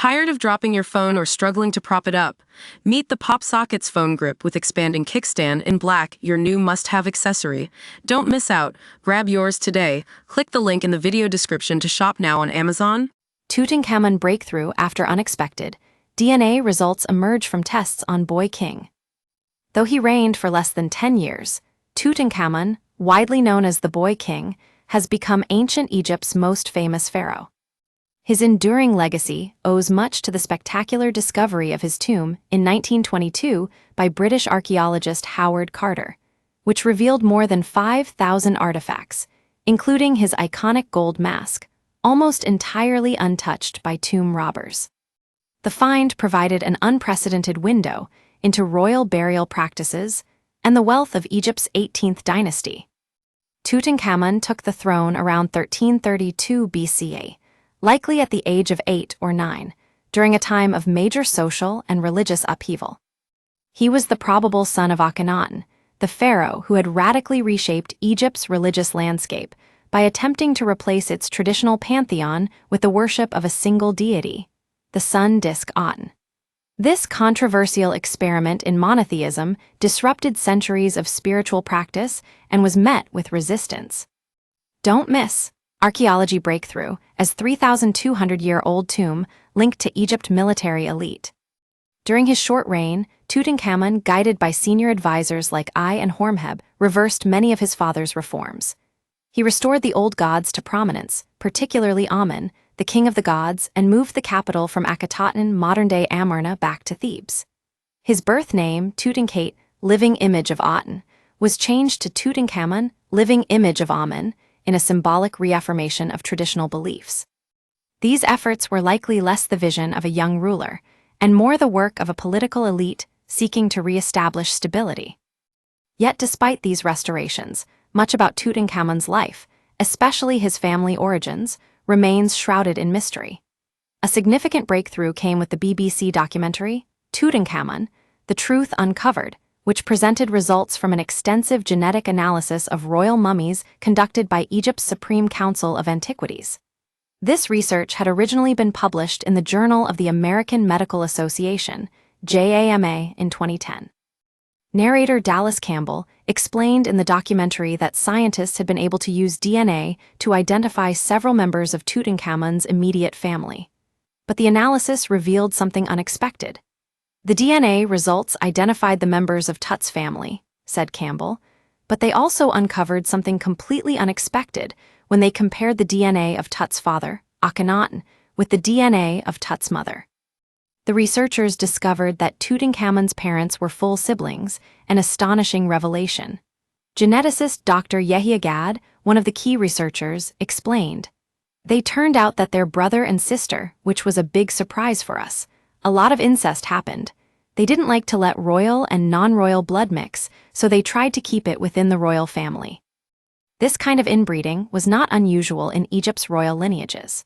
Tired of dropping your phone or struggling to prop it up? Meet the PopSockets phone grip with expanding kickstand in black, your new must-have accessory. Don't miss out. Grab yours today. Click the link in the video description to shop now on Amazon. Tutankhamun breakthrough after unexpected. DNA results emerge from tests on Boy King. Though he reigned for less than 10 years, Tutankhamun, widely known as the Boy King, has become ancient Egypt's most famous pharaoh. His enduring legacy owes much to the spectacular discovery of his tomb in 1922 by British archaeologist Howard Carter, which revealed more than 5,000 artifacts, including his iconic gold mask, almost entirely untouched by tomb robbers. The find provided an unprecedented window into royal burial practices and the wealth of Egypt's 18th dynasty. Tutankhamun took the throne around 1332 BCE, likely at the age of 8 or 9, during a time of major social and religious upheaval. He was the probable son of Akhenaten, the pharaoh who had radically reshaped Egypt's religious landscape by attempting to replace its traditional pantheon with the worship of a single deity, the sun disk Aten. This controversial experiment in monotheism disrupted centuries of spiritual practice and was met with resistance. Don't miss archaeology breakthrough as 3,200-year-old tomb linked to Egypt military elite. During his short reign, Tutankhamun, guided by senior advisors like Ai and Horemheb, reversed many of his father's reforms. He restored the old gods to prominence, particularly Amun, the king of the gods, and moved the capital from Akhetaten, modern-day Amarna, back to Thebes. His birth name, Tutankhaten, living image of Aten, was changed to Tutankhamun, living image of Amun, in a symbolic reaffirmation of traditional beliefs. These efforts were likely less the vision of a young ruler, and more the work of a political elite seeking to re-establish stability. Yet despite these restorations, much about Tutankhamun's life, especially his family origins, remains shrouded in mystery. A significant breakthrough came with the BBC documentary, Tutankhamun: The Truth Uncovered, which presented results from an extensive genetic analysis of royal mummies conducted by Egypt's Supreme Council of Antiquities. This research had originally been published in the Journal of the American Medical Association, JAMA, in 2010. Narrator Dallas Campbell explained in the documentary that scientists had been able to use DNA to identify several members of Tutankhamun's immediate family. But the analysis revealed something unexpected. The DNA results identified the members of Tut's family, said Campbell, but they also uncovered something completely unexpected when they compared the DNA of Tut's father, Akhenaten, with the DNA of Tut's mother. The researchers discovered that Tutankhamun's parents were full siblings, an astonishing revelation. Geneticist Dr. Yehia Gad, one of the key researchers, explained, "They turned out that they're brother and sister, which was a big surprise for us. A lot of incest happened. They didn't like to let royal and non-royal blood mix, so they tried to keep it within the royal family." This kind of inbreeding was not unusual in Egypt's royal lineages.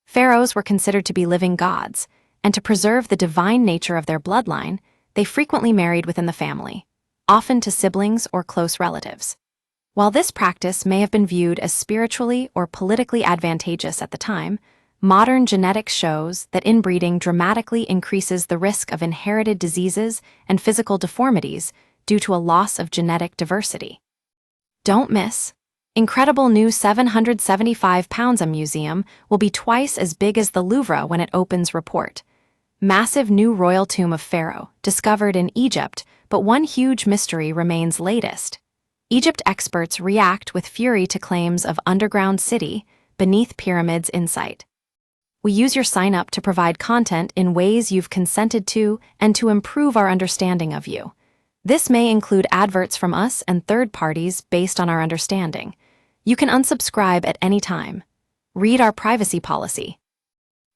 Pharaohs were considered to be living gods, and to preserve the divine nature of their bloodline, they frequently married within the family, often to siblings or close relatives. While this practice may have been viewed as spiritually or politically advantageous at the time, modern genetics shows that inbreeding dramatically increases the risk of inherited diseases and physical deformities due to a loss of genetic diversity. Don't miss. Incredible new 775-pounds museum will be twice as big as the Louvre when it opens. Report. Massive new royal tomb of Pharaoh, discovered in Egypt, but one huge mystery remains latest. Egypt experts react with fury to claims of underground city beneath pyramids insight. We use your sign-up to provide content in ways you've consented to and to improve our understanding of you. This may include adverts from us and third parties based on our understanding. You can unsubscribe at any time. Read our privacy policy.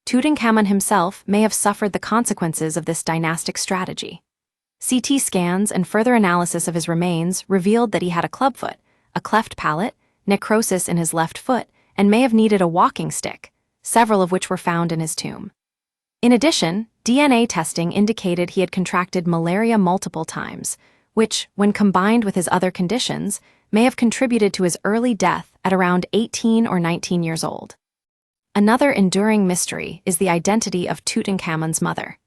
Tutankhamun himself may have suffered the consequences of this dynastic strategy. CT scans and further analysis of his remains revealed that he had a clubfoot, a cleft palate, necrosis in his left foot, and may have needed a walking stick, several of which were found in his tomb. In addition, DNA testing indicated he had contracted malaria multiple times, which, when combined with his other conditions, may have contributed to his early death at around 18 or 19 years old. Another enduring mystery is the identity of Tutankhamun's mother.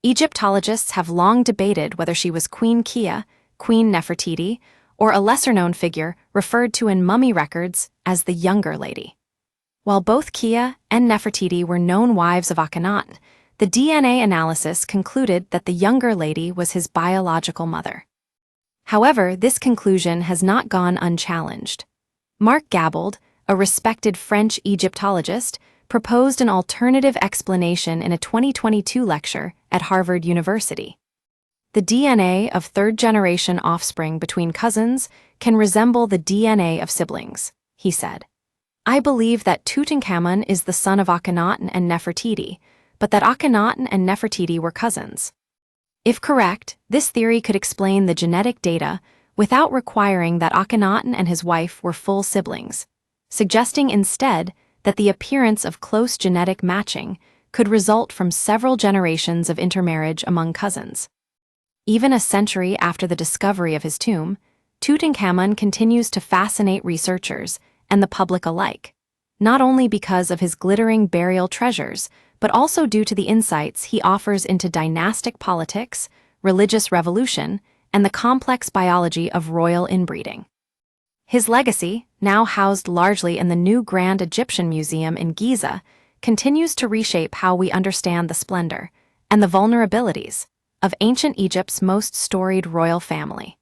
Egyptologists have long debated whether she was Queen Kia, Queen Nefertiti, or a lesser-known figure referred to in mummy records as the Younger Lady. While both Kia and Nefertiti were known wives of Akhenaten, the DNA analysis concluded that the Younger Lady was his biological mother. However, this conclusion has not gone unchallenged. Marc Gabold, a respected French Egyptologist, proposed an alternative explanation in a 2022 lecture at Harvard University. The DNA of third-generation offspring between cousins can resemble the DNA of siblings, he said. I believe that Tutankhamun is the son of Akhenaten and Nefertiti, but that Akhenaten and Nefertiti were cousins. If correct, this theory could explain the genetic data without requiring that Akhenaten and his wife were full siblings, suggesting instead that the appearance of close genetic matching could result from several generations of intermarriage among cousins. Even a century after the discovery of his tomb, Tutankhamun continues to fascinate researchers and the public alike, not only because of his glittering burial treasures, but also due to the insights he offers into dynastic politics, religious revolution, and the complex biology of royal inbreeding. His legacy, now housed largely in the new Grand Egyptian Museum in Giza, continues to reshape how we understand the splendor and the vulnerabilities of ancient Egypt's most storied royal family.